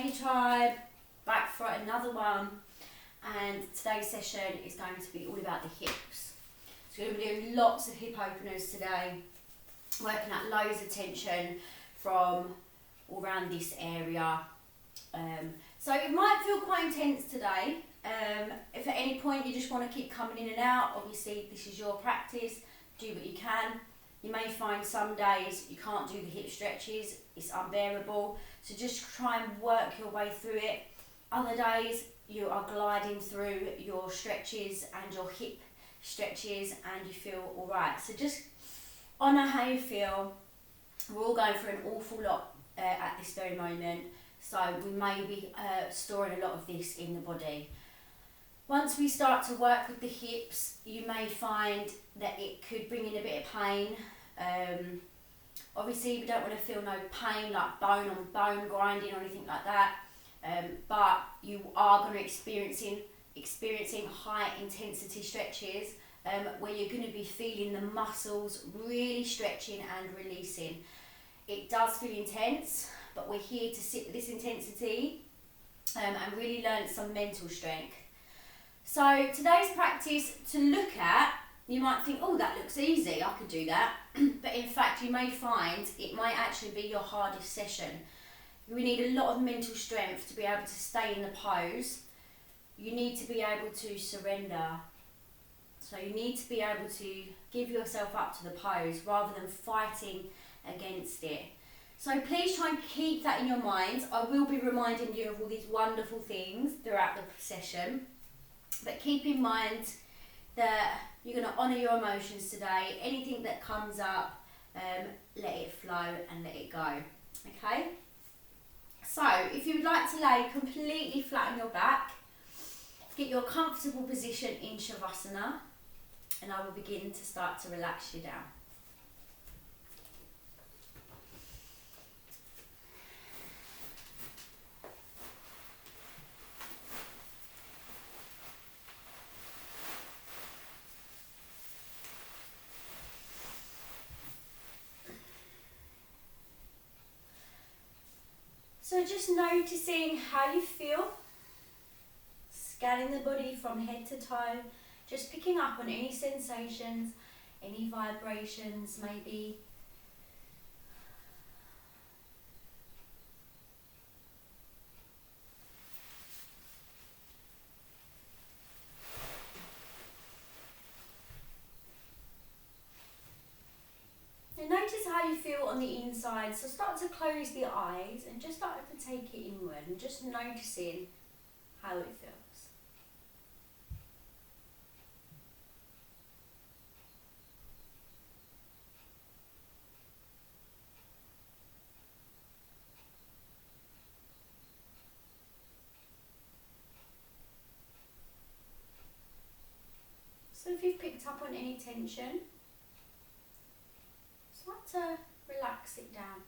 Hey tribe, back for another one, and today's session is going to be all about the hips. So we're going to be doing lots of hip openers today, working out loads of tension from all around this area. So it might feel quite intense today. If at any point you just want to keep coming in and out, obviously this is your practice, do what you can. You may find some days you can't do the hip stretches, it's unbearable, so just try and work your way through it. Other days you are gliding through your stretches and your hip stretches and you feel alright. So just honour how you feel. We're all going through an awful lot at this very moment, so we may be storing a lot of this in the body. Once we start to work with the hips, you may find that it could bring in a bit of pain. Obviously we don't want to feel no pain like bone on bone grinding or anything like that, but you are going to experiencing high intensity stretches where you're going to be feeling the muscles really stretching and releasing. It does feel intense, but we're here to sit with this intensity and really learn some mental strength. So today's practice to look at, you might think, oh, that looks easy, I could do that. But in fact, you may find it might actually be your hardest session. We need a lot of mental strength to be able to stay in the pose. You need to be able to surrender. So you need to be able to give yourself up to the pose rather than fighting against it. So please try and keep that in your mind. I will be reminding you of all these wonderful things throughout the session. But keep in mind that you're going to honour your emotions today. Anything that comes up, let it flow and let it go. Okay? So, if you would like to lay completely flat on your back, get your comfortable position in Shavasana, and I will begin to start to relax you down. So just noticing how you feel, scanning the body from head to toe, just picking up on any sensations, any vibrations maybe. And notice how you feel on the inside, so start to close the eyes and just start to take it inward and just noticing how it feels. So if you've picked up on any tension, start to relax it down.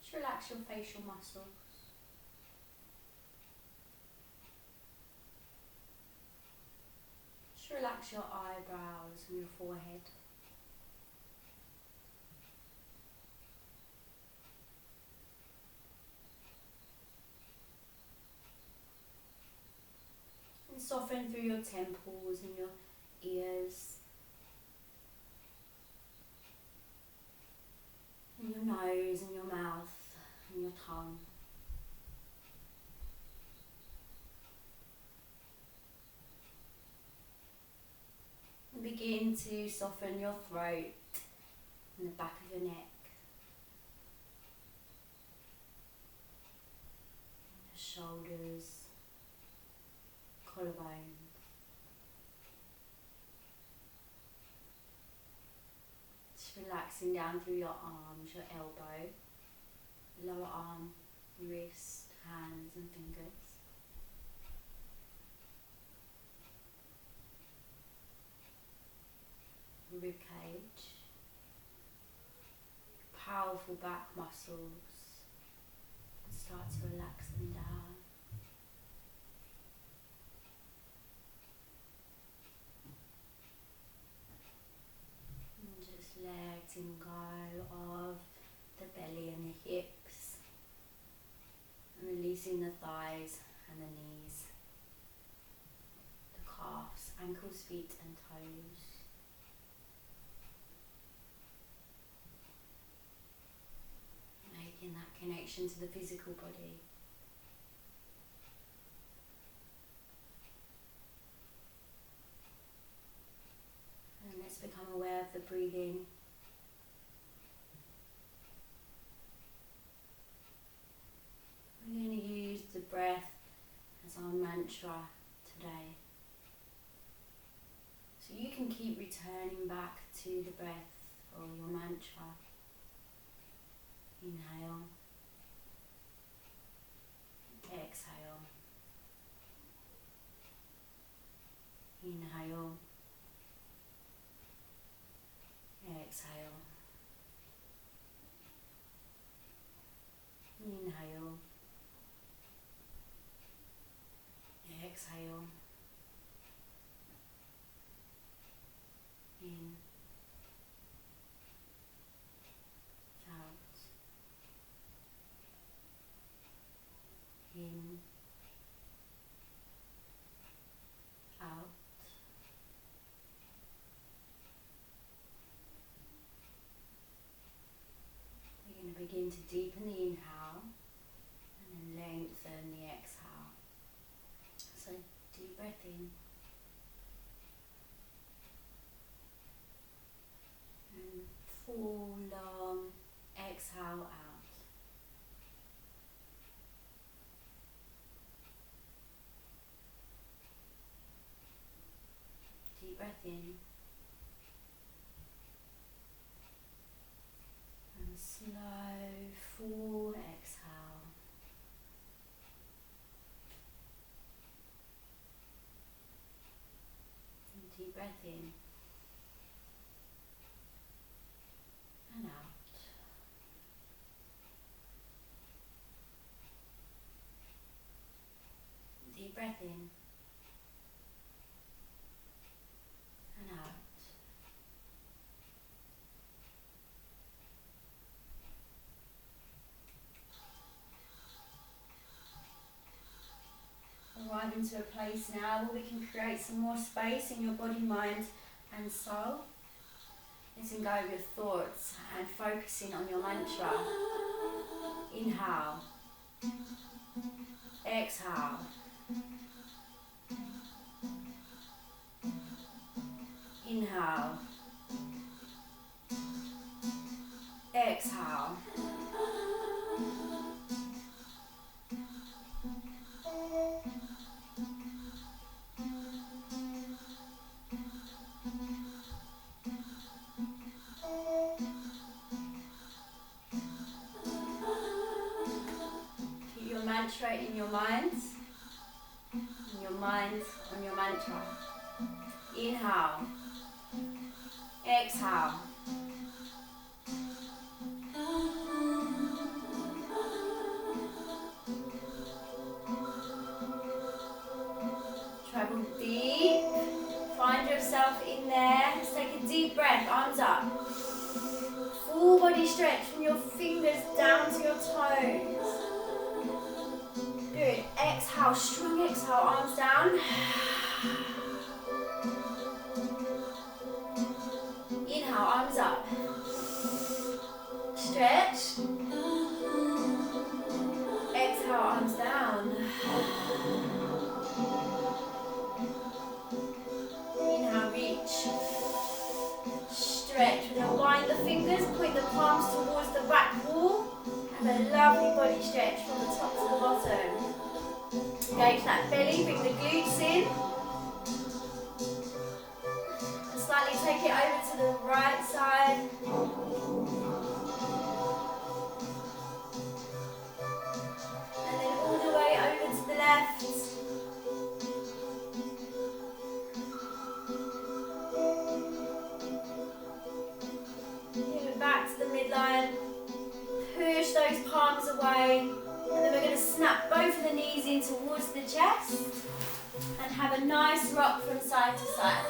Just relax your facial muscles. Just relax your eyebrows and your forehead. And soften through your temples and your ears. And your nose and your mouth and your tongue. And begin to soften your throat and the back of your neck. Your shoulders, collarbone. Relaxing down through your arms, your elbow, lower arm, wrist, hands and fingers. Rib cage, powerful back muscles. Start to relax them down. And just letting go of the belly and releasing the thighs and the knees, the calves, ankles, feet and toes. Making that connection to the physical body. And let's become aware of the breathing. We're going to use the breath as our mantra today. So you can keep returning back to the breath or your mantra. Inhale. Exhale. Inhale. Exhale. Inhale. Exhale. In. Out. In. Out. We're going to begin to deepen the inhale and then lengthen the exhale. So deep breath in and full long exhale out. Deep breath in and slow full exhale. And deep breath in and out. Deep breath in and out. Arriving to a place now where we can create some more space in your body, mind and soul. Letting go of your thoughts and focusing on your mantra. Inhale. Exhale. Inhale. Exhale. Keep your mantra in your mind. In your mind on your mantra. Inhale. Exhale. Travel deep. Find yourself in there. Let's take a deep breath. Arms up. Full body stretch from your fingers down to your toes. Good. Exhale. Strong exhale. Arms down. Inhale. Arms up. Stretch. Exhale. Arms down. Inhale, reach. Stretch. We're going to wind the fingers, point the palms towards the back wall. Have a lovely body stretch from the top to the bottom. Engage that belly, bring the glutes in. And slightly take it over to the right side. And then all the way over to the left. Back to the midline, push those palms away, and then we're going to snap both of the knees in towards the chest and have a nice rock from side to side.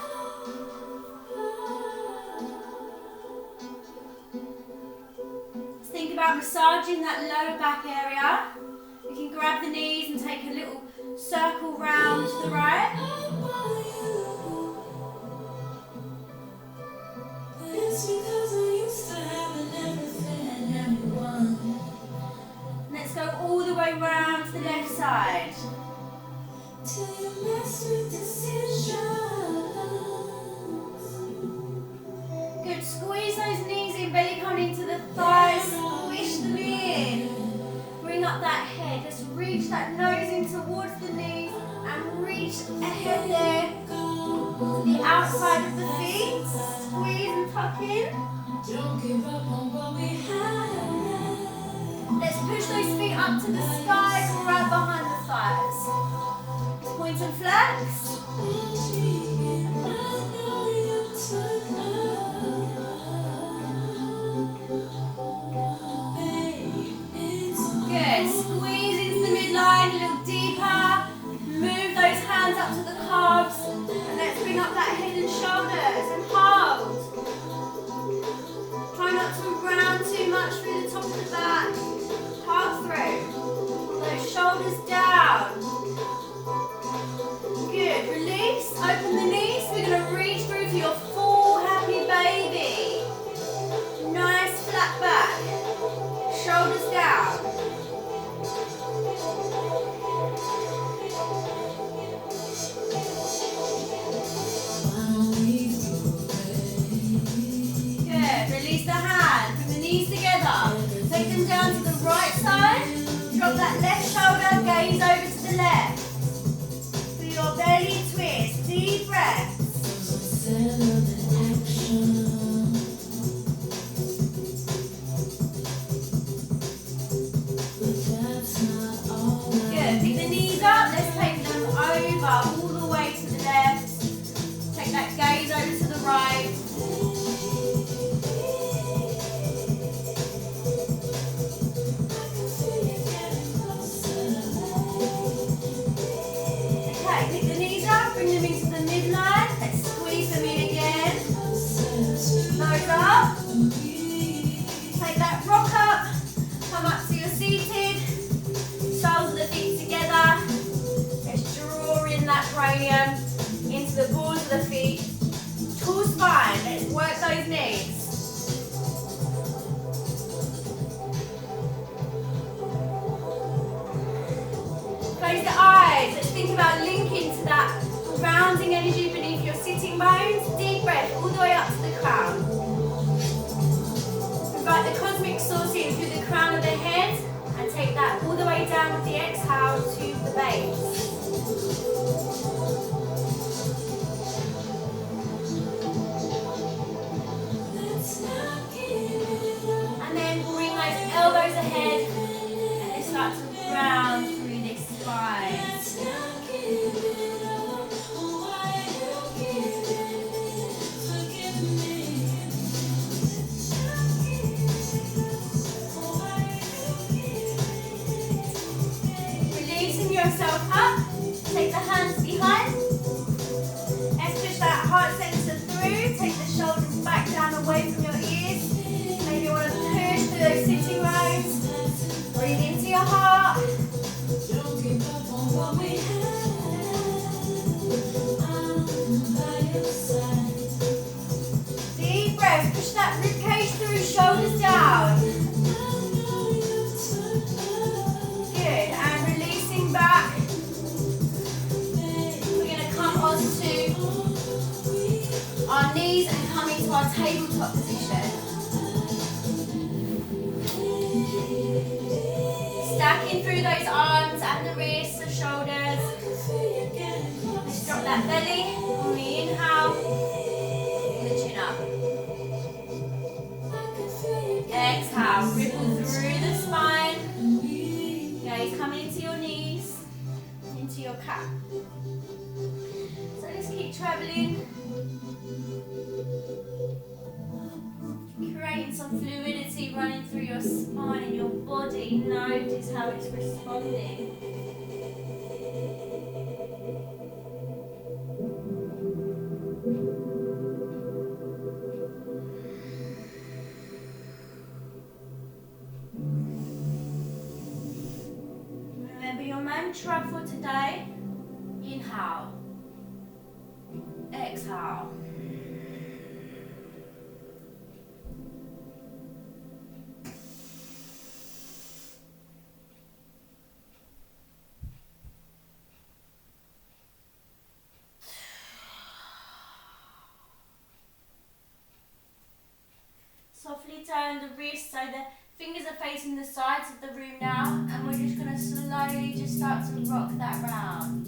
Let's think about massaging that lower back area. You can grab the knees and take a little circle round to the right. Let's go all the way round to the left side. Good, squeeze those knees in, belly coming into the thighs, squish them in. Bring up that head, just reach that nose in towards the knees and reach ahead there. The outside of the feet, squeeze and tuck in. Don't give up on what we have. Let's push those feet up to the sky, grab behind the thighs. Point and flex. Good, squeeze into the midline, a little deeper. Move those hands up to the calves. And let's bring up that head and shoulders and hold. Try not to round too much through the top of the back. Hold through. Those shoulders down. Good, release, open the knees. We're going to reach through for your full happy baby. Nice flat back. Shoulders down. Good, release the hands, bring the knees together. Take them down to the right side. Drop that left shoulder, gaze over to the left. Feel your belly twist, deep breath. Good, pick the knees up, let's take them over, all the way to the left. Take that gaze over to the right. Okay, pick the knees up, bring them into the midline. Let's squeeze them in again. Nose up. Take that rock up. Come up to your seated. Soles of the feet together. Let's draw in that cranium into the balls of the feet. Tall spine. Let's work those knees. Close the eyes. Let's think about linking to that grounding energy beneath your sitting bones. Deep breath all the way up to the crown. Invite the cosmic source in through the crown of the head and take that all the way down with the exhale to the base. And then bring those elbows ahead and let's start to round through this spine. Releasing yourself up, take the hands behind. Let's push that heart center through, take the shoulders back down away from your ears. Maybe you want to push through those sitting bones. Breathe into your heart. Don't give up on what we have. I'm by your side. Deep breath, push that ribcage through, shoulders down. Good, and releasing back. We're going to come onto our knees and come into our tabletop position. Stacking through those arms and the wrists, the shoulders. Let's drop that belly on the inhale. Bring the chin up. Exhale, ripple through the spine. Gaze coming into your knees, into your cat. So let's keep traveling. Creating some fluidity running through your spine and your body. Notice how it's responding. mantra for today. Inhale. Exhale. Softly turn the wrists so the fingers are facing the sides of the room now, and we're just going to slowly just start to rock that round.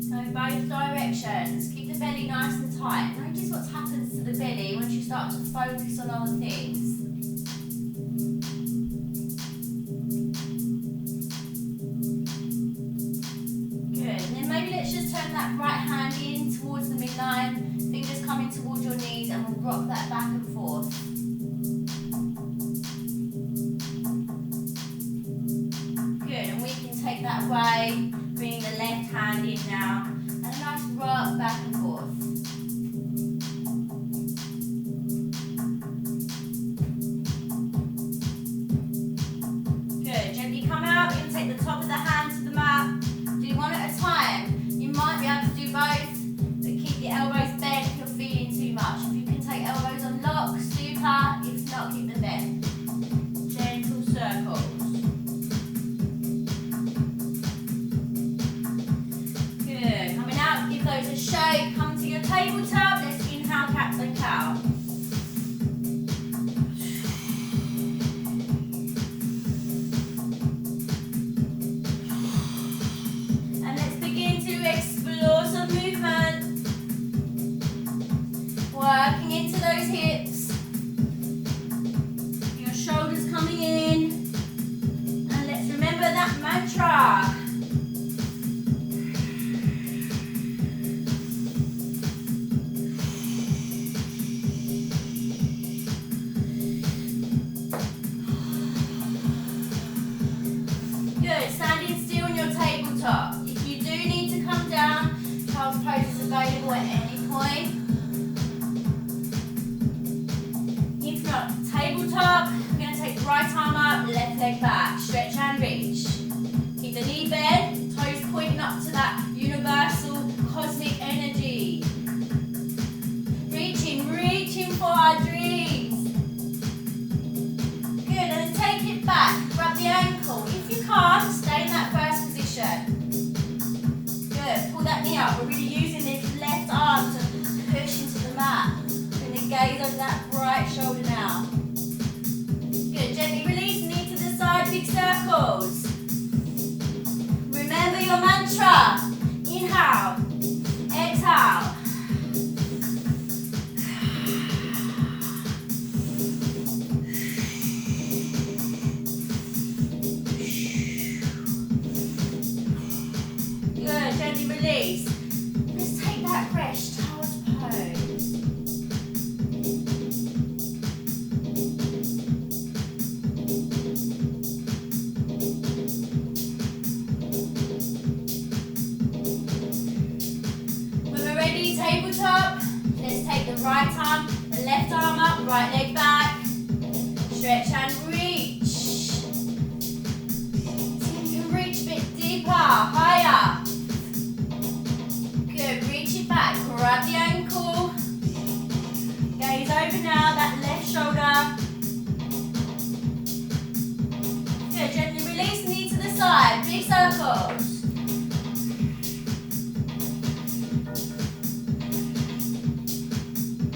So both directions. Keep the belly nice and tight. Notice what happens to the belly once you start to focus on other things. Good. And then maybe let's just turn that right hand in towards the midline. Fingers coming towards your knees, and we'll rock that back and forth. Good. And we can take that away. Bring the left hand in now, and a nice rock back and forth. Good, gently come out, you're going to take the top of the hand to the mat. Do one at a time. You might be able to do both, but keep the elbows bent if you're feeling too much. If you can take elbows on lock, super. If not, keep them bent. Gentle circles. Give those a shake, come to your tabletop, let's inhale, cat and cow. And let's begin to explore some movement. Working into those hips. Your shoulders coming in. And let's remember that mantra. If you do need to come down, child's pose is available at any point. If not, tabletop, we're going to take the right arm up, left leg back, stretch and reach. Keep the knee bent, toes pointing up to that universal cosmic energy. Reaching for our dreams. Good, and then take it back, grab the ankle. If you can't, stay in that first position. Good, pull that knee up. We're really using this left arm to push into the mat. Bring the gaze over that right shoulder now. Good, gently release, knee to the side, big circles. Remember your mantra. Inhale, exhale. Good, gently release. Let's take that fresh child's pose. When we're ready, tabletop, let's take the right arm, the left arm up, right leg back. Stretch and reach. See if you can reach a bit deeper, higher. Good, reach it back, grab the ankle. Gaze over now, that left shoulder. Good, gently release, knee to the side, big circles.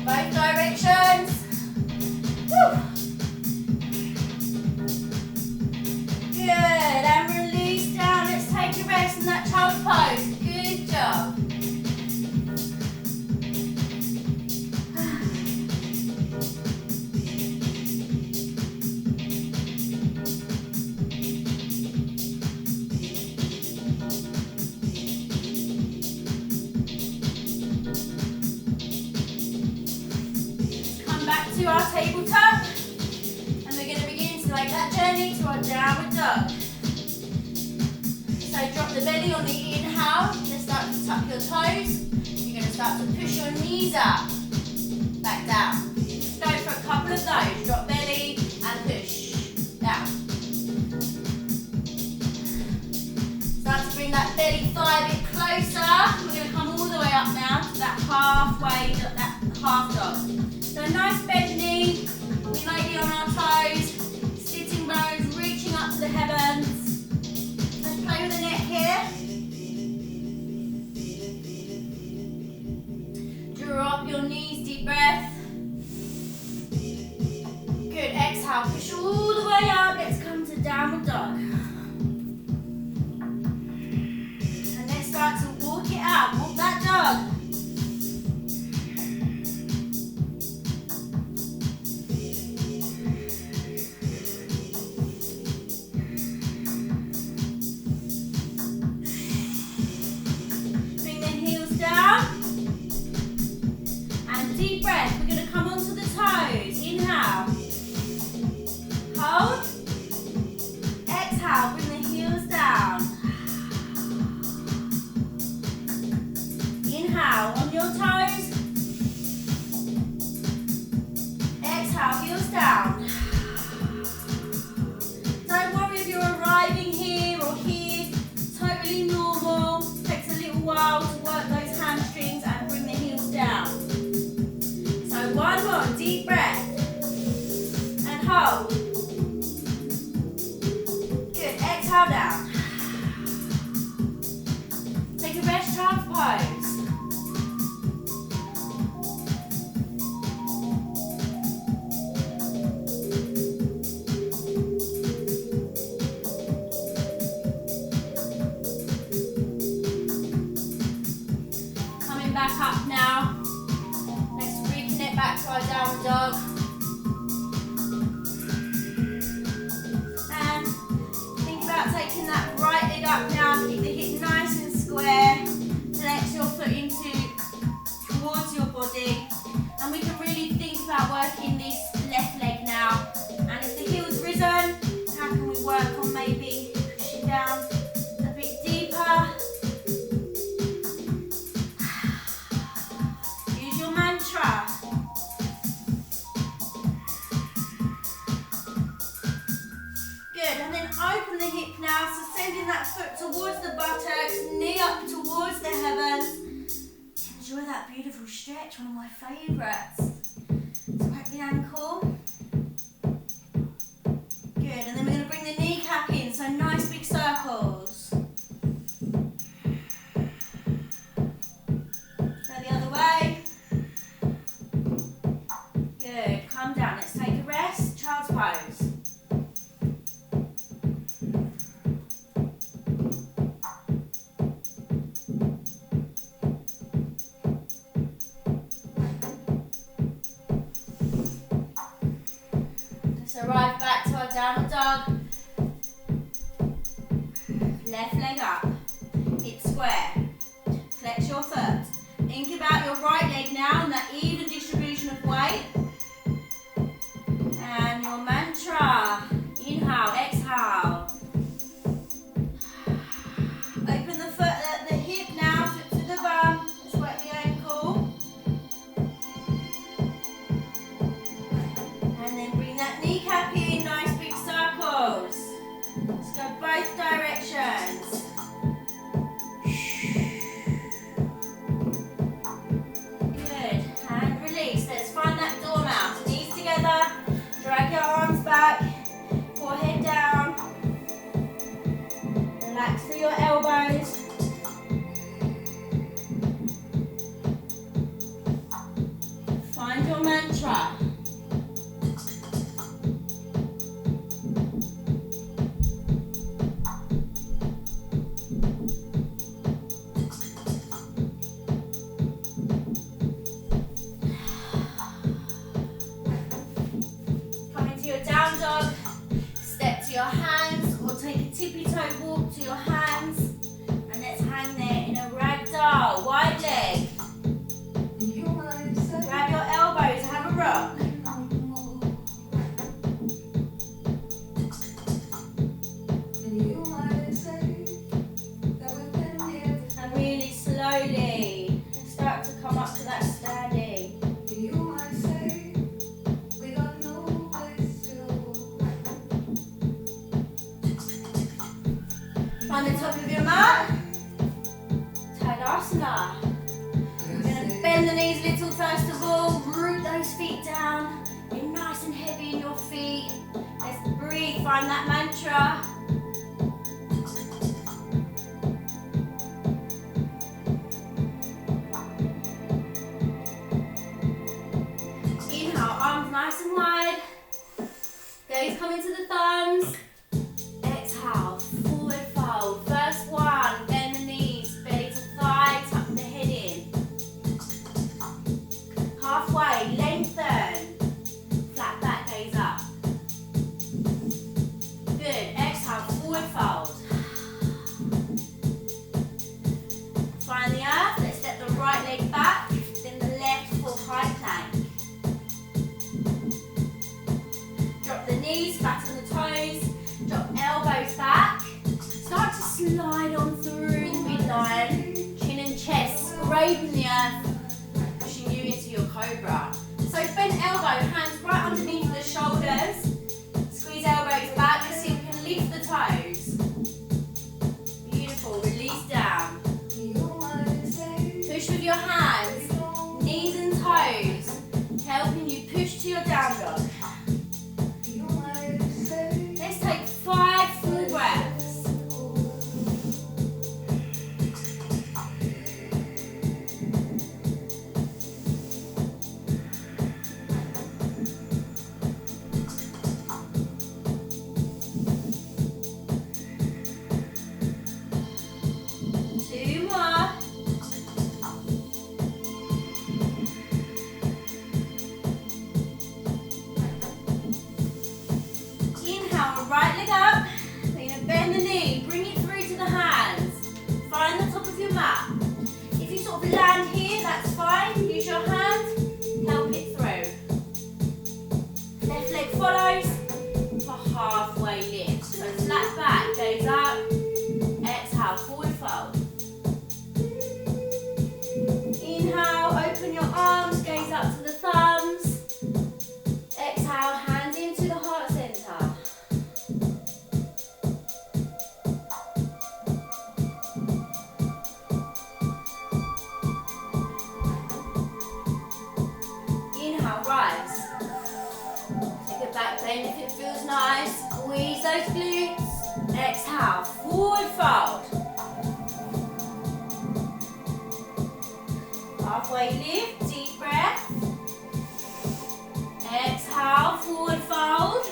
Both directions. Woo. Good, and release down. Let's take a rest in that child's pose. Good job. Back to our tabletop, and we're going to begin to make that journey to our downward dog. So drop the belly on the inhale. Let's start to tuck your toes. You're going to start to push your knees up, back down. Let's go for a couple of those. Drop belly and push. we're going to come all the way up now to that halfway, that half dog. So a nice bent knee, we may be on our toes, sitting bones, reaching up to the heavens. Let's play with the neck here. Draw up your knees, deep breath. Good, exhale, push all the way up. Let's come to downward dog. And let's start to walk it out, walk that dog. Bring the heels down. And deep breath, we're going to come onto the toes. Inhale. Hold. Exhale, bring the heels down. Inhale, on your toes. Exhale, heels down. Don't worry if you're arriving here or here. Totally normal. Takes a little while to work those hamstrings and bring the heels down. So one more, deep breath. And hold. Exhale down. Take a rest, child's pose. Coming back up now. Let's reconnect back to our downward dog. Taking that right leg up now, keep the hip nice and square, flex your foot towards your body, and we can really think about working this left leg now. And if the heel's risen, how can we work on maybe pushing down a bit deeper? Use your mantra. Good, and then open the hip now, so sending that foot towards the buttocks, knee up towards the heavens. Enjoy that beautiful stretch, one of my favourites. Square the ankle. Good, and then we're going to bring the kneecap in, so nice big circles. Go the other way. Good, come down, let's take a rest, child's pose. Arrive back to our downward dog. Left leg up, hip square. Flex your foot. Think about your right leg now and that even distribution of weight. And your mantra. Inhale, exhale. Open the foot, the hip now, foot to the bum. Let's work the ankle. And then bring that kneecap in, nice big circles. Let's go both directions. Good, and release. Let's find that dormouse. Knees together, drag your arms back, forehead down. Relax through your elbows. Find your mantra. Down dog, step to your hands or take a tippy toe walk to your hands, and let's hang there in a ragdoll, wide leg. Grab your elbows, have a rock. And really slowly start to come up to that standing. Find the gentle first of all. Root those feet down. You're nice and heavy in your feet. Let's breathe, find that mantra. Inhale, arms nice and wide. Gaze coming to the thumbs. Exhale, forward fold. First one, bend the knees, belly to thigh, tuck the head in. Halfway, lengthen. Flat back, gaze up. Good, exhale, forward fold. Find the earth, let's step the right leg back, then the left for high plank. Drop the knees, flatten the toes, drop elbows back. Start to slide on through the midline, chin and chest, scraping the earth, pushing you into your cobra. So bend elbow, hands right underneath the shoulders, squeeze elbows back, let's see if we can lift the toes. Beautiful, release down. Push with your hands, knees and toes, helping you push to your down dog. Let's take 5 full breaths. 2 more. Inhale, right leg up. We're going to bend the knee, bring it through to the hands. Find the top of your mat. If you sort of land here, that's fine. Use your hand, help it through. Left leg follows for halfway lift. So flat back, gaze up. Exhale, forward fold. Inhale, open your arms, gaze up to the thumbs. Exhale, hands into the heart center. Inhale, rise. Take a back bend if it feels nice. Squeeze those glutes. Exhale, forward fold. Halfway lift, deep breath. Exhale, forward fold.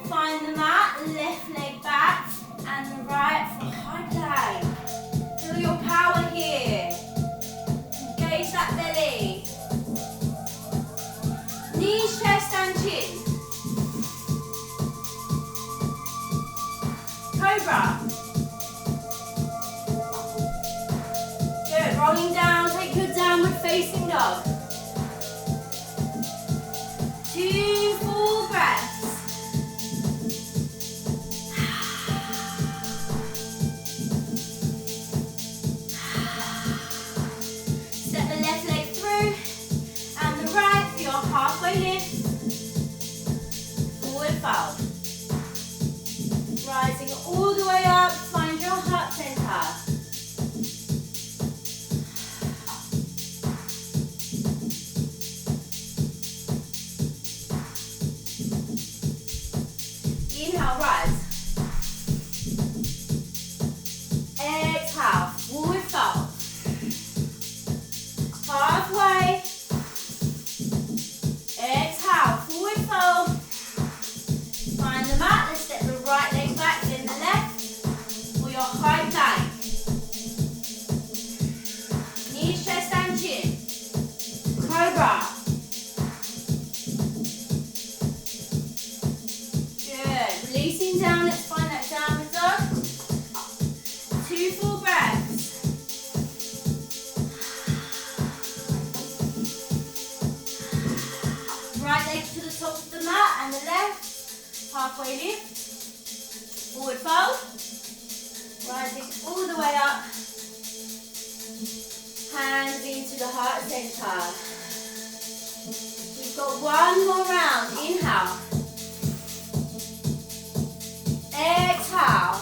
Find the mat, left leg back and the right for high plank. Feel your power here. Engage that belly. Knees, chest and chin. Cobra. Good, rolling down, take your downward facing dog. 2 full breaths. Step the left leg through and the right for your halfway lift. Forward fold. Rising all the way up, find your heart center. Inhale, rise. Exhale, forward fold. Halfway. Exhale, forward fold. Find the mat, let's step the right leg back, then the left for your high plank. Knees, chest and chin. Cobra. Good. Releasing down, let's find that downward dog. 2 full breaths. Right leg to the top of the mat and the left. Halfway lift. Forward fold. Rising all the way up. Hands into the heart center. We've got 1 more round. Inhale. Exhale.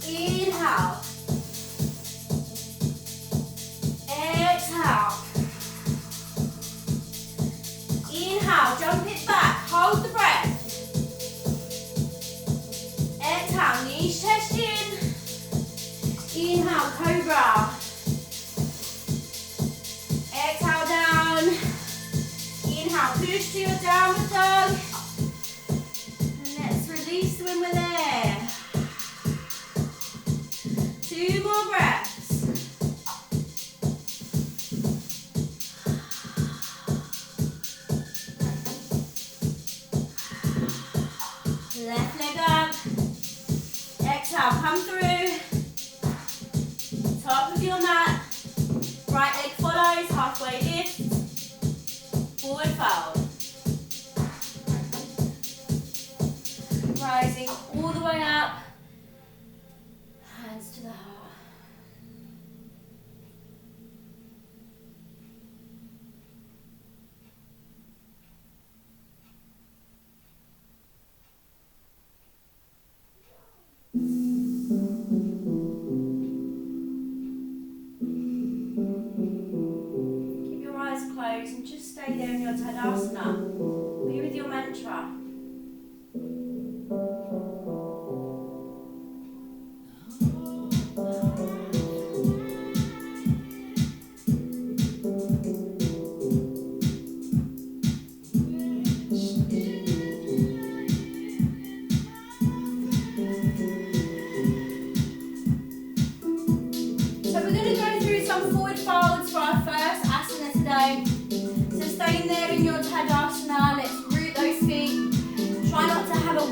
Inhale. come through. Top of your mat. Right leg follows, halfway lift. Forward fold. Rising all the way up. Hands to the heart. Keep your eyes closed and just stay there in your Tadasana. Be with your mantra.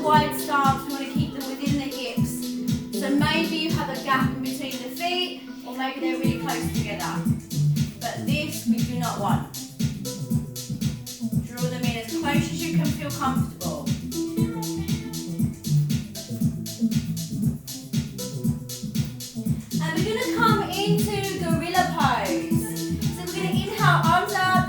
Wide stance, we want to keep them within the hips. So maybe you have a gap in between the feet, or maybe they're really close together. But this we do not want. Draw them in as close as you can feel comfortable. And we're going to come into gorilla pose. So we're going to inhale, arms up.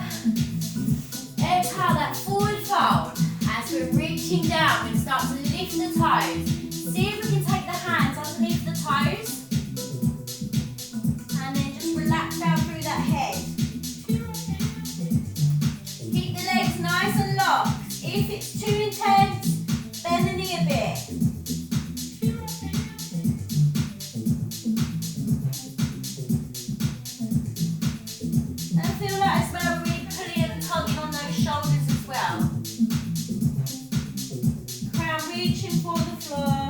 Exhale, that forward fold. As we're reaching down, we're going to start to lift the toes. See if we can take the hands underneath the toes. And then just relax down through that head. Keep the legs nice and locked. If it's too intense, bend the knee a bit. And I feel like as well, really pulling and tugging on those shoulders as well. Reaching for the floor.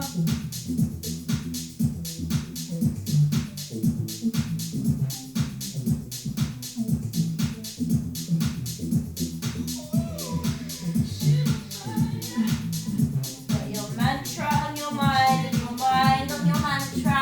Put your mantra on your mind and your mind on your mantra.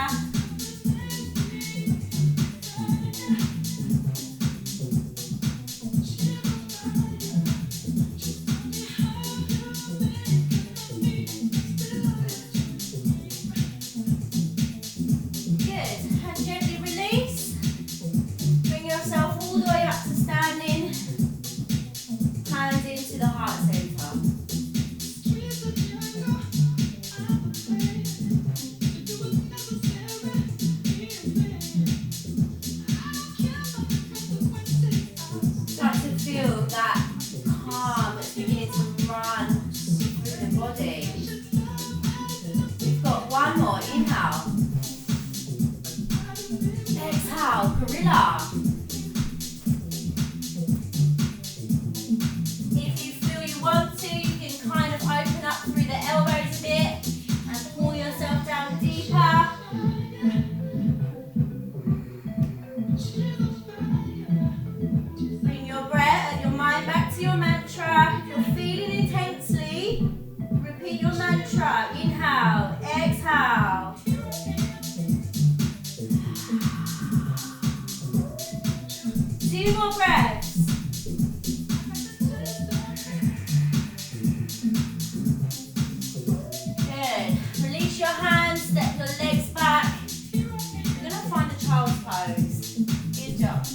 If you feel you want to, you can kind of open up through the elbows a bit and pull yourself down deeper. Bring your breath and your mind back to your mantra. If you're feeling intensely, repeat your mantra. Inhale, exhale. 2 more breaths. Good. Release your hands, step your legs back. You're going to find a child's pose. Good job.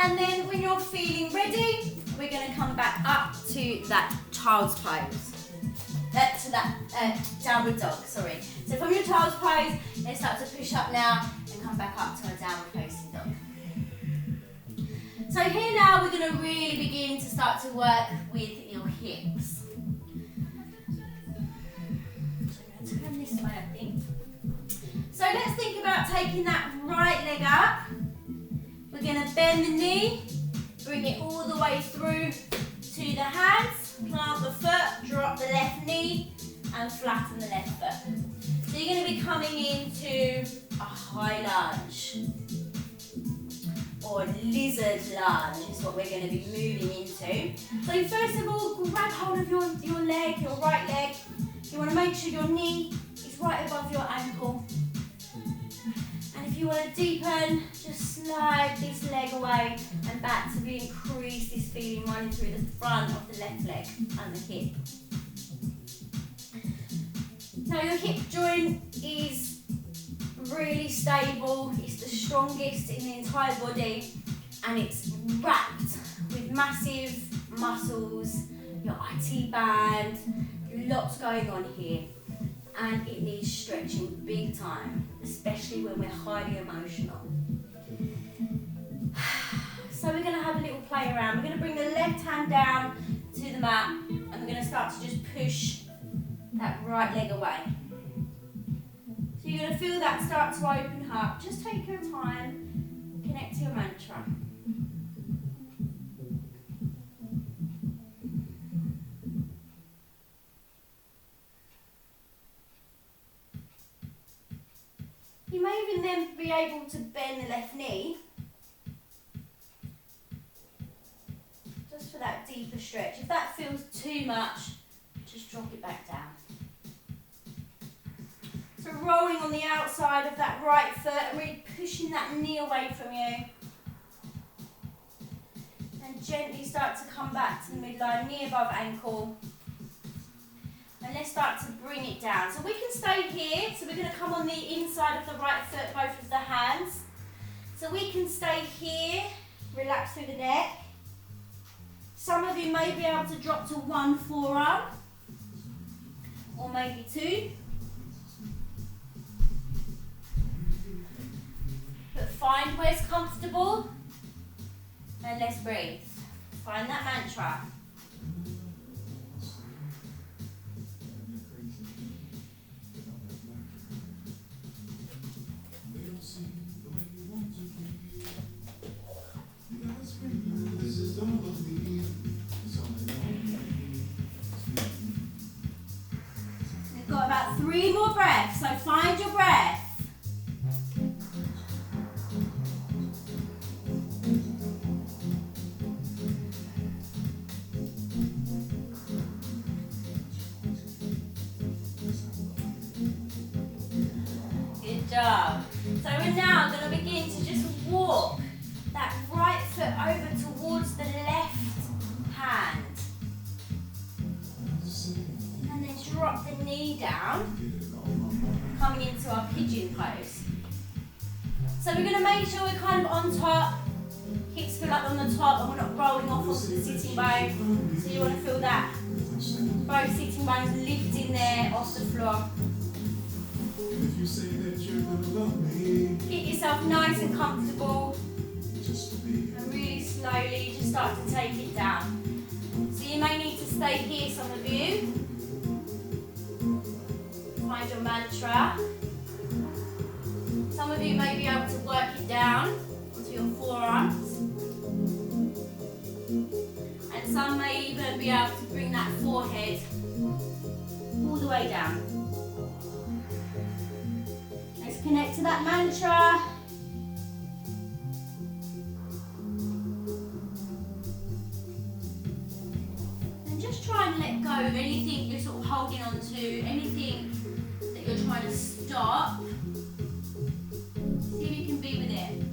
And then when you're feeling ready, we're going to come back up to that child's pose. To that downward dog, sorry. So from your child's pose, let's start to push up now and come back up to a downward facing dog. So here now we're going to really begin to start to work with your hips. So we're going to this way, I think. So let's think about taking that right leg up. We're going to bend the knee, bring it all the way through to the hands, plant the foot, drop the left knee, and flatten the left foot. So you're going to be coming into a high lunge, or lizard lunge is what we're going to be moving into. So first of all, grab hold of your leg, your right leg. You want to make sure your knee is right above your ankle. And if you want to deepen, just slide this leg away and back to increase this feeling running through the front of the left leg and the hip. Now your hip joint is really stable, it's the strongest in the entire body, and it's wrapped with massive muscles, your IT band, lots going on here, and it needs stretching big time, especially when we're highly emotional. So we're going to have a little play around. We're going to bring the left hand down to the mat, and we're going to start to just push that right leg away. So you're going to feel that start to open up. Just take your time, connect to your mantra. You may even then be able to bend the left knee, just for that deeper stretch. If that feels too much, just drop it back down. So rolling on the outside of that right foot and really pushing that knee away from you. And gently start to come back to the midline, knee above ankle. And let's start to bring it down. So we can stay here. So we're going to come on the inside of the right foot, both of the hands. So we can stay here, relax through the neck. Some of you may be able to drop to one forearm, or maybe two. But find where's comfortable, and let's breathe. Find that mantra. We've got about 3 more breaths, so find your breath. Good job. So we're now going to begin to just walk that right foot over towards the left hand. And then drop the knee down, coming into our pigeon pose. So we're going to make sure we're kind of on top, hips feel up on the top, and we're not rolling off onto the sitting bone. So you want to feel that both sitting bones lifting there off the floor. Get yourself nice and comfortable, and really slowly just start to take it down. So you may need to stay here, some of you. Find your mantra. Some of you may be able to work it down onto your forearms. And some may even be able to bring that forehead all the way down. Let's connect to that mantra. And just try and let go of anything you're sort of holding on to, anything that you're trying to stop. See if you can be with it.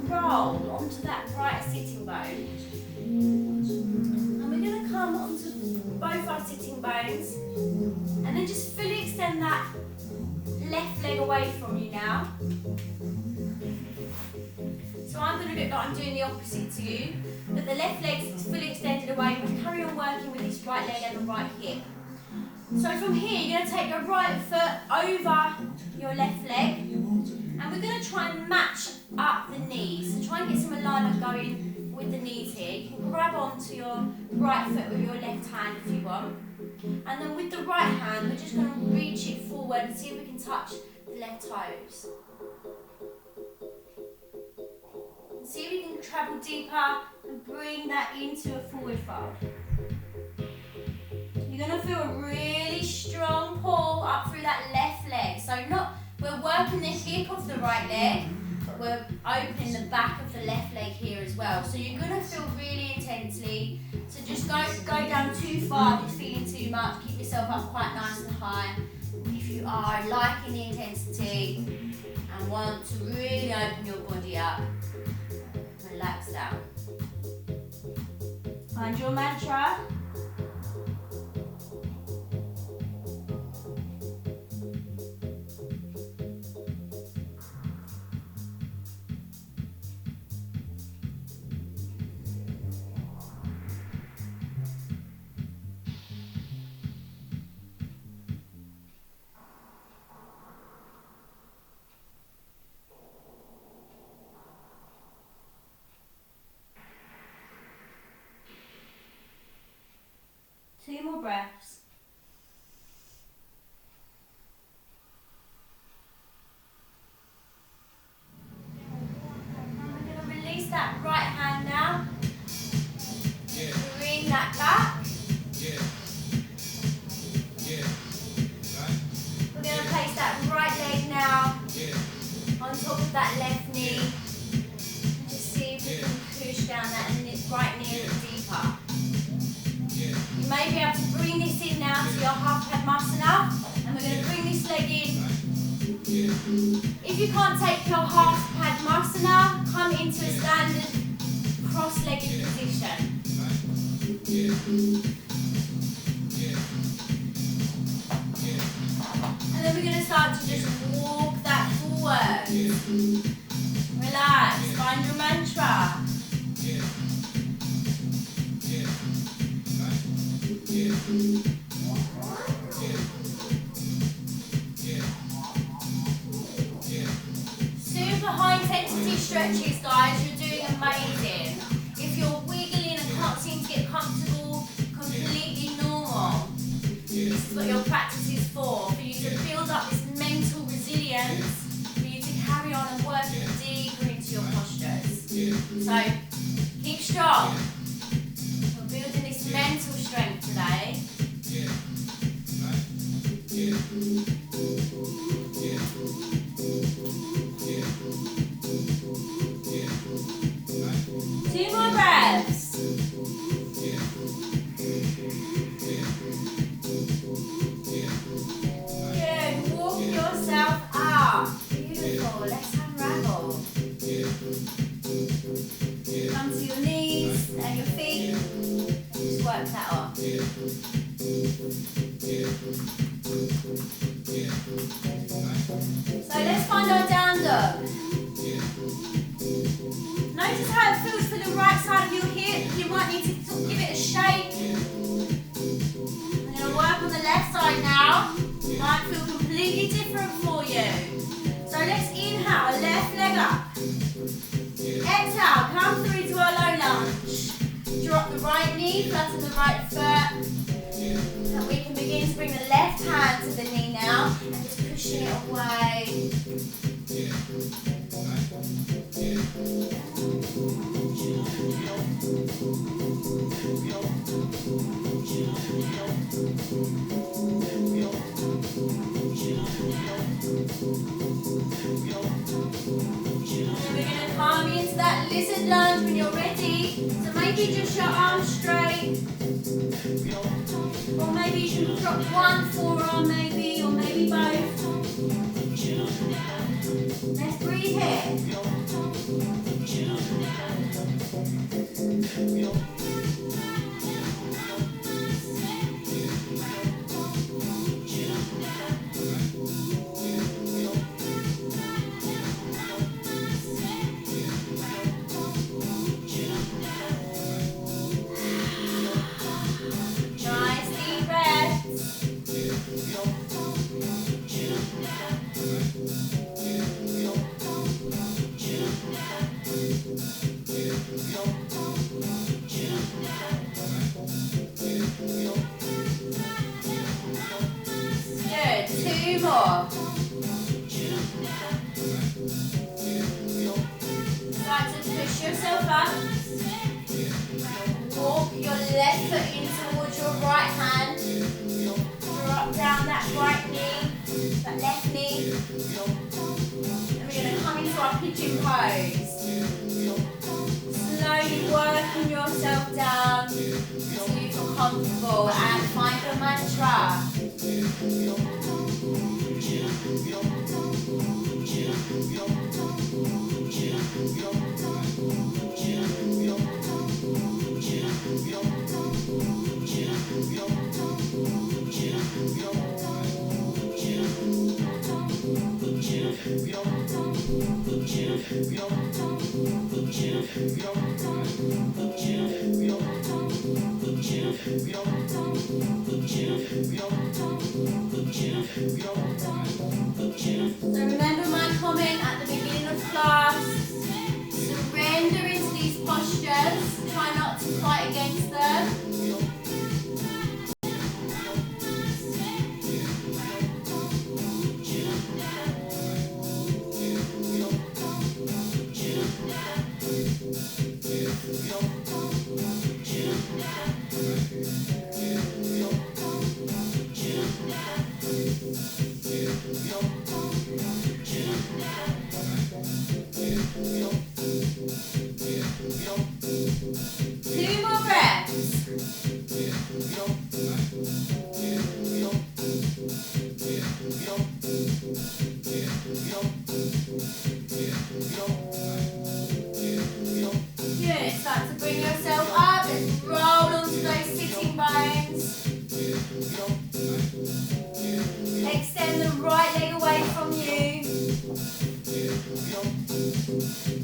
roll onto that right sitting bone. And we're going to come onto both our sitting bones. And then just fully extend that left leg away from you now. So I'm going to look like I'm doing the opposite to you. But the left leg's fully extended away. We'll carry on working with this right leg and the right hip. So from here, you're going to take your right foot over your left leg. And we're going to try and match up the knees. So try and get some alignment going with the knees here. You can grab onto your right foot with your left hand if you want. And then with the right hand, we're just going to reach it forward and see if we can touch the left toes. And see if we can travel deeper and bring that into a forward fold. You're going to feel a really strong pull up through that left leg. So we're working the hip of the right leg, but we're opening the back of the left leg here as well. So you're going to feel really intensely. So just don't go down too far if you're feeling too much. Keep yourself up quite nice and high. If you are liking the intensity and want to really open your body up, relax down. Find your mantra. Two more breaths. And we're going to release that right hand now. Yeah. Bring that back. Yeah. Yeah. Right. We're going to place that right leg now on top of that left knee. And just see if we can push down that right knee a little deeper. You may be able to bring this in now to your half Padmasana, and we're going to bring this leg in. If you can't take your half Padmasana, come into a standard cross-legged position. And then we're going to start to just walk that forward. Relax, find your mantra. Super high intensity stretches, guys. You're doing amazing. If you're wiggling and can't seem to get comfortable, completely normal. This is what your practice is for you to build up this mental resilience, for you to carry on and work deeper into your postures. So keep strong. We're building this mental strength today. Two more breaths. Good. Walk yourself up. Beautiful. Let's unravel. Come to your knees and your feet. Just work that off. So let's find our down dog. Notice how it feels for the right side of your hip. You might need to sort of give it a shake. We're going to work on the left side now. It might feel completely different for you. So let's inhale, left leg up. Exhale, come through to our low lunge. Drop the right knee, flatten the right foot. And we can begin to bring the left hand to the knee now and just pushing it away. And we're going to come into that lizard lunge when you're ready. So maybe just your arms straight. Or maybe you should drop one forearm maybe, or maybe both. Let's breathe here. Nice deep breaths. Good, 2 more. Start to push yourself up. Walk your left foot in towards your right hand. Drop down that right knee, that left knee. And we're going to come into our pigeon pose. Slowly working yourself down until you feel comfortable and find your mantra. So remember my comment at the beginning of class, surrender into these postures, try not to fight against them. Two more breaths. Good. Start to bring yourself up. Let's roll onto those sitting bones. Extend the right leg away from you.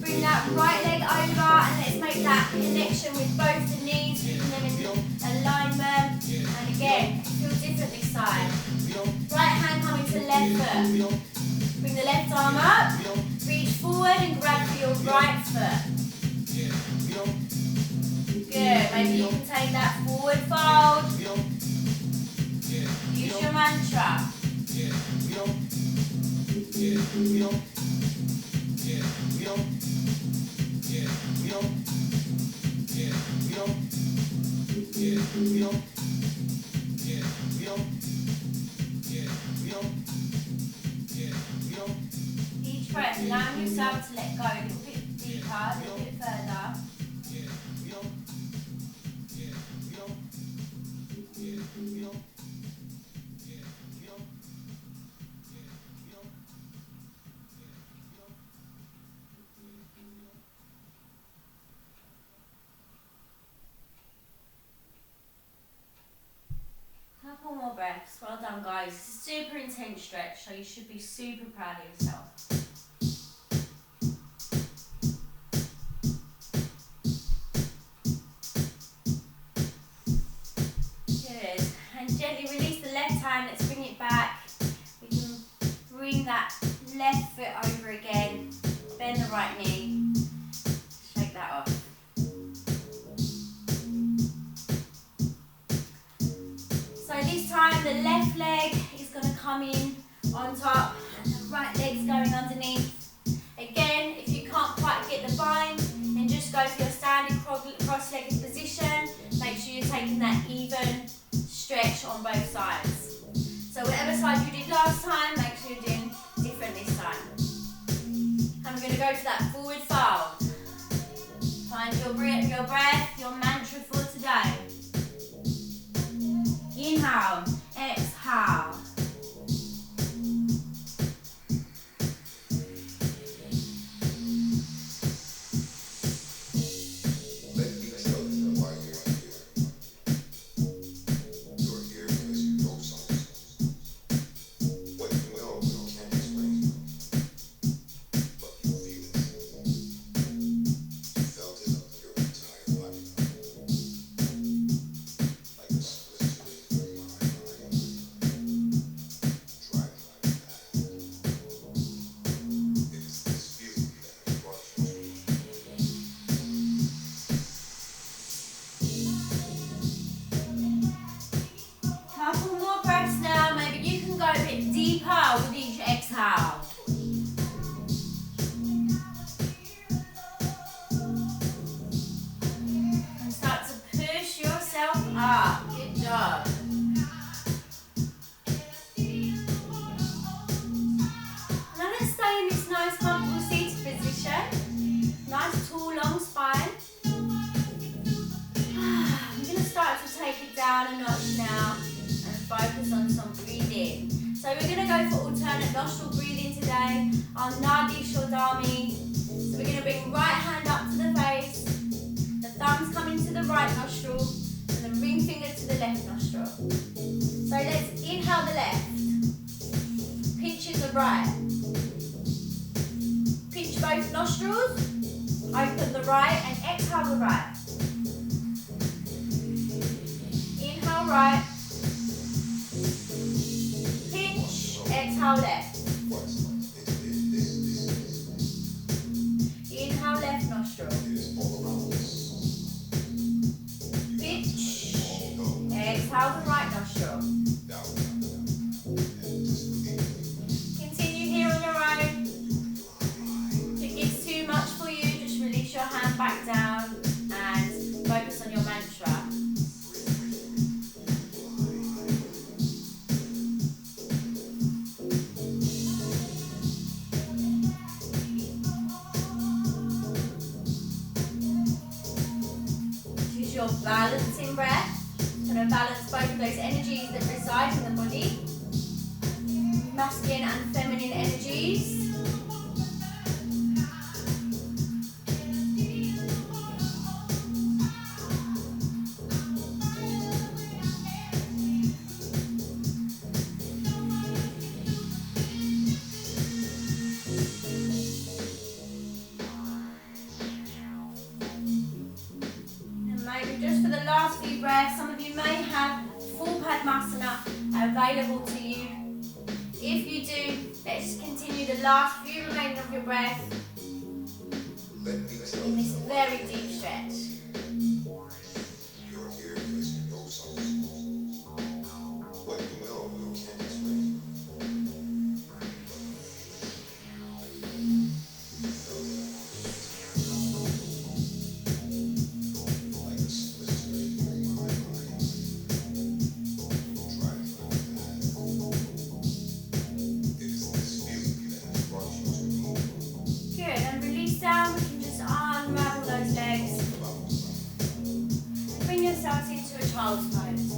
Bring that right leg over and let's make that connection with both the knees, keeping them in alignment. And again, feel different this side. Right hand coming to left foot. Bring the left arm up, reach forward and grab for your right foot. Good, maybe you can take that forward fold. Use your mantra. Each breath, allowing yourself to let go a little bit deeper, a little bit further. Couple more breaths. Well done, guys. Super intense stretch, so you should be super proud of yourself. Good. And gently release the left hand. Let's bring it back. We can bring that left foot over again. Bend the right knee. Shake that off. So this time the left leg is going to come in on top and the right leg's going underneath. Again, if you can't quite get the bind, then just go to your standing cross-legged position. Make sure you're taking that even stretch on both sides. So whatever side you did last time, make sure you're doing different this time. And we're going to go to that forward fold. Find your breath, your mantra for today. Inhale, exhale. nostril breathing today, our Nadi Shodhami. So we're going to bring right hand up to the face, the thumbs coming to the right nostril, and the ring finger to the left nostril. So let's inhale the left, pinch in the right, pinch both nostrils, open the right, and exhale the right. Inhale right, pinch, exhale left. Inhale left nostril. Pinch, exhale the right nostril. Continue here on your own. If it's too much for you, just release your hand back down and focus on your mantra. Your balancing breath. Going to balance both of those energies that reside in the body, masculine and feminine energies. Just for the last few breaths, some of you may have full Padmasana available to you. If you do, let's continue the last few remaining of your breath in this very deep stretch. Down, we can just unravel those legs. Bring yourselves into a child's pose.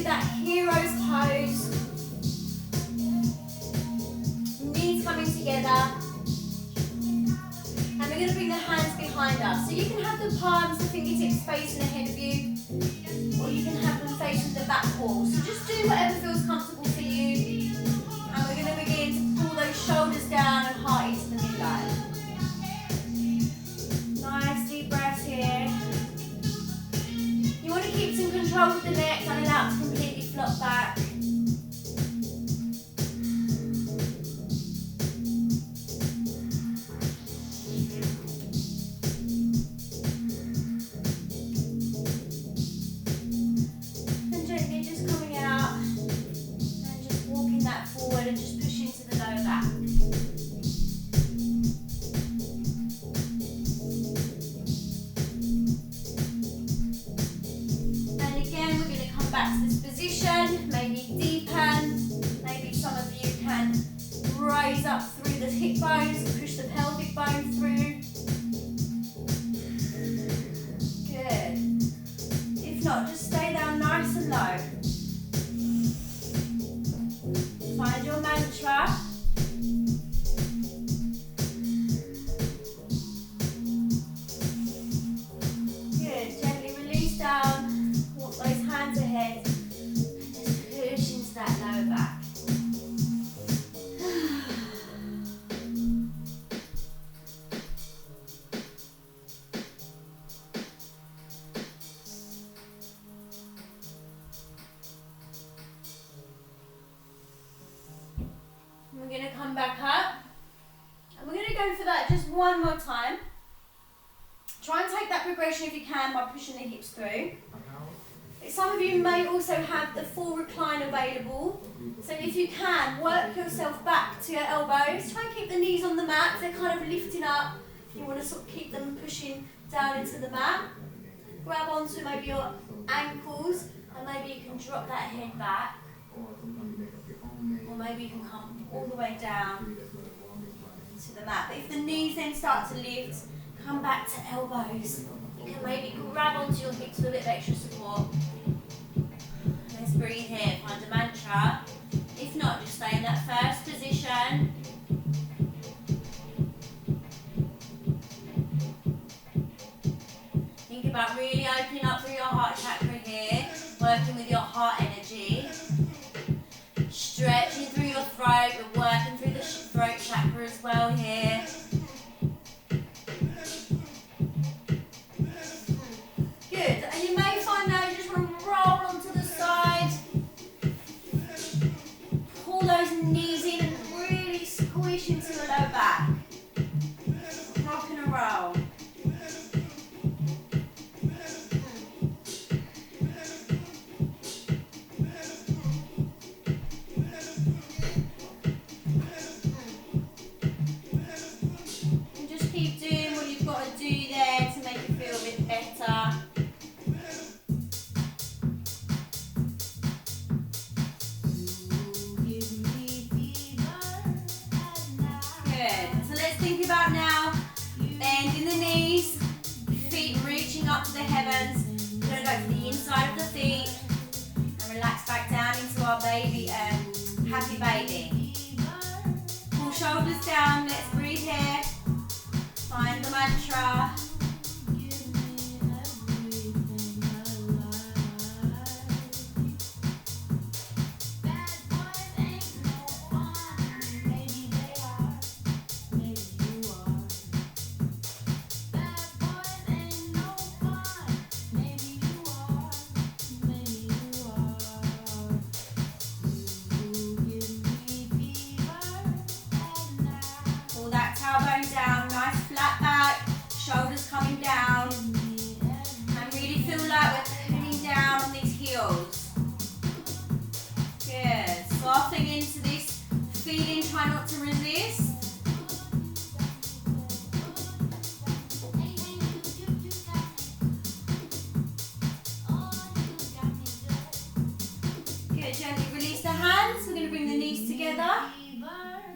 That hero's pose. Knees coming together. And we're going to bring the hands behind us. So you can have the palms, the fingertips facing ahead of you, or you can have them facing the back wall. So just do whatever feels comfortable for you. And we're going to begin to pull those shoulders down and heart into the midline. Nice deep breaths here. You want to keep some control with the neck, don't allow it to completely flop back. And gently just coming out and just walking that forward and just pushing to the lower back. Back to this position, maybe deepen, maybe some of you can raise up through the hip bones and push the pelvic bone through. Good. If not, just stay down nice and low. Find your mantra. Good. Gently release down. Walk those hands ahead and just push into that lower back. We're going to come back up and we're going to go for that just one more time. Try and take that progression if you can by pushing the hips through. Some of you may also have the full recline available. So if you can, work yourself back to your elbows. Try and keep the knees on the mat. They're kind of lifting up. You want to sort of keep them pushing down into the mat. Grab onto maybe your ankles, and maybe you can drop that head back. Or maybe you can come all the way down to the mat. But if the knees then start to lift, come back to elbows. You can maybe grab onto your hips for a bit of extra support. Let's breathe here, find a mantra. If not, just stay in that first position. Think about really opening up through your heart chakra here, working with your heart energy. Stretching through your throat, we're working through the throat chakra as well here. Good, and you may find now you just want to roll onto the side. Pull those knees in and really squish into the low back. Rock and roll. And just keep doing what you've got to do there to make you feel a bit better. About now, bending the knees, feet reaching up to the heavens. We're going to go to the inside of the feet and relax back down into our baby, happy baby. Pull shoulders down, let's breathe here. Find the mantra. Gently release the hands. We're going to bring the knees together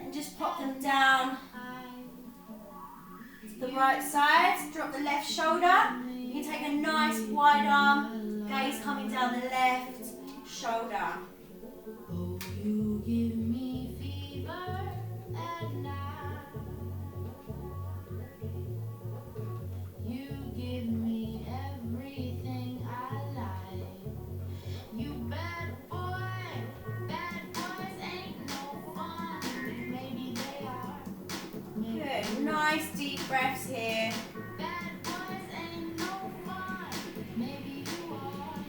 and just pop them down to the right side. Drop the left shoulder. You can take a nice wide arm, gaze coming down the left shoulder. Oh, you give me fever at night. You give me everything I like. You bad boy, bad boys ain't no fun. Maybe they are. Good, nice deep breaths here. Bad boys ain't no fun. Maybe you are.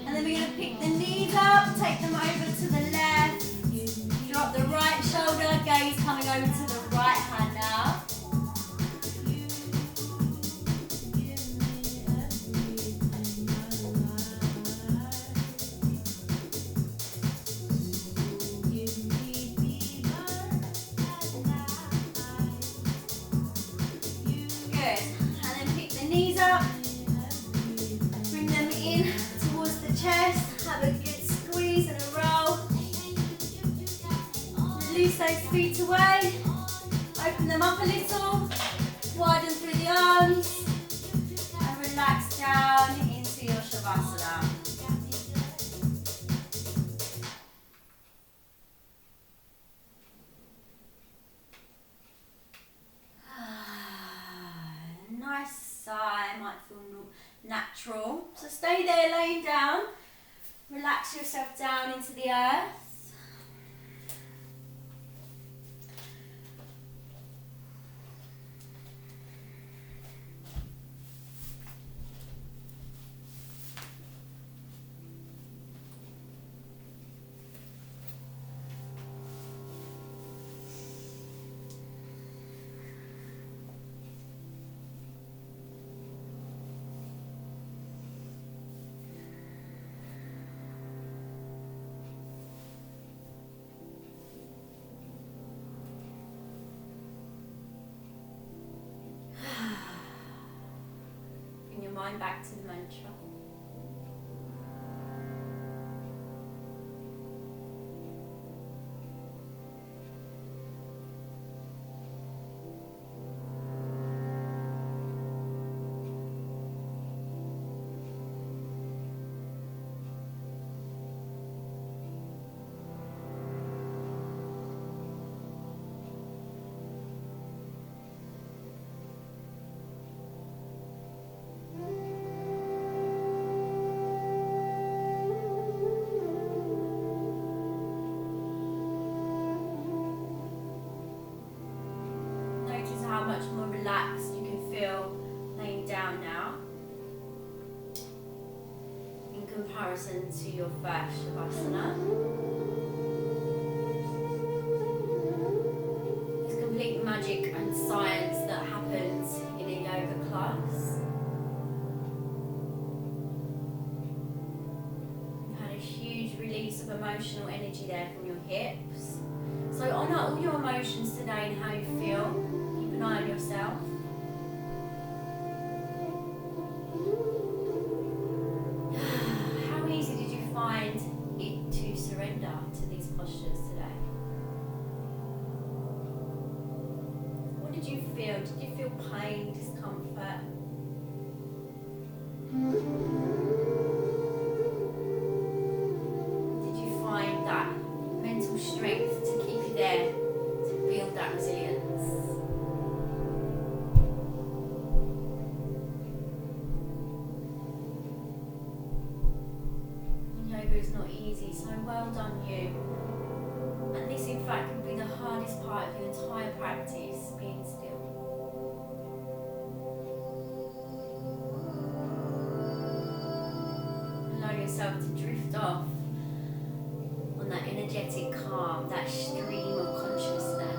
And then we're going to pick the knees up, take them over to the left. Drop the right shoulder, gaze coming over to the right hand now. Release those feet away, open them up a little, widen through the arms, and relax down into your Shavasana. Nice sigh, might feel natural. So stay there laying down, relax yourself down into the earth. mind back to the mantra. How much more relaxed you can feel laying down now in comparison to your first Shavasana. There's complete magic and science that happens in a yoga class. You've had a huge release of emotional energy there from your hips. So honour all your emotions today and how you feel. Keep an eye on yourself. How easy did you find it to surrender to these postures today? What did you feel? Did you feel pain, discomfort? Did you find that mental strength to keep you there, to build that resilience? Yoga is not easy, so well done you. And this in fact can be the hardest part of your entire practice, being still. Allow yourself to drift off on that energetic calm, that stream of consciousness.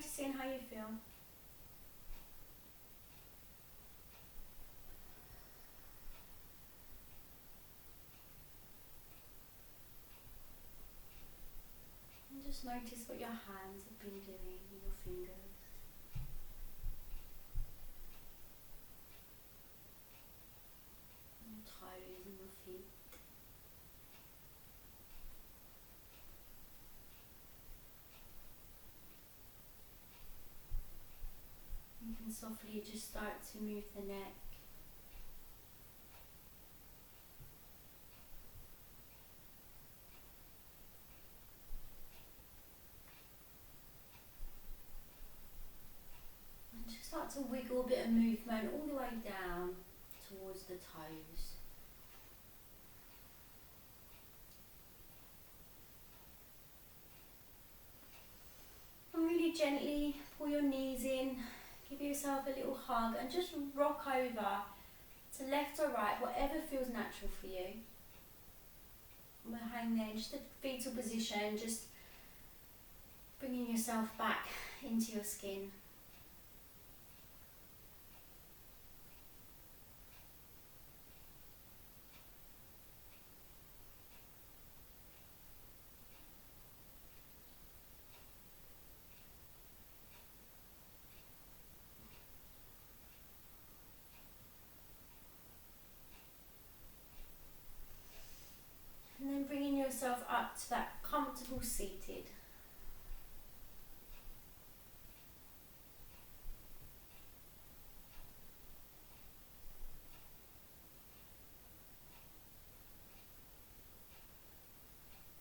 noticing how you feel. And just notice what your hands have been doing, and your fingers. And your toes and your feet. You can softly just start to move the neck. And just start to wiggle a bit of movement all the way down towards the toes. And really gently pull your knees in. Give yourself a little hug and just rock over to left or right, whatever feels natural for you. And we'll hang there in just a fetal position, just bringing yourself back into your skin. And then bringing yourself up to that comfortable seated.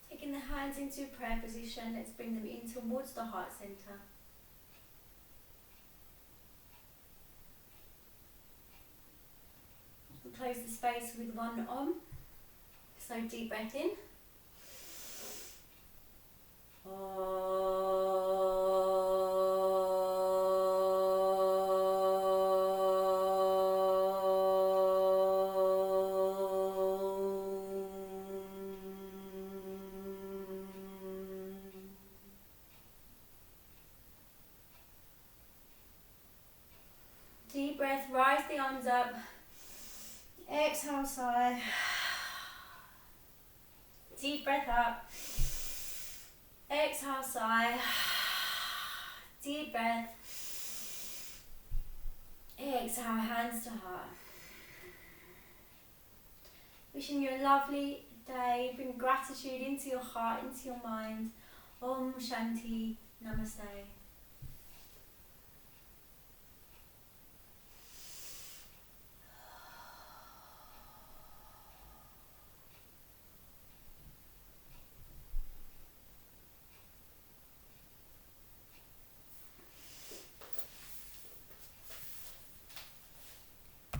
Taking the hands into prayer position, let's bring them in towards the heart center. We'll close the space with one Om. So deep breath in. Deep breath, rise the arms up. Exhale, sigh. Deep breath up. Exhale, sigh. Deep breath. Exhale, hands to heart. Wishing you a lovely day. Bring gratitude into your heart, into your mind. Om Shanti. Namaste.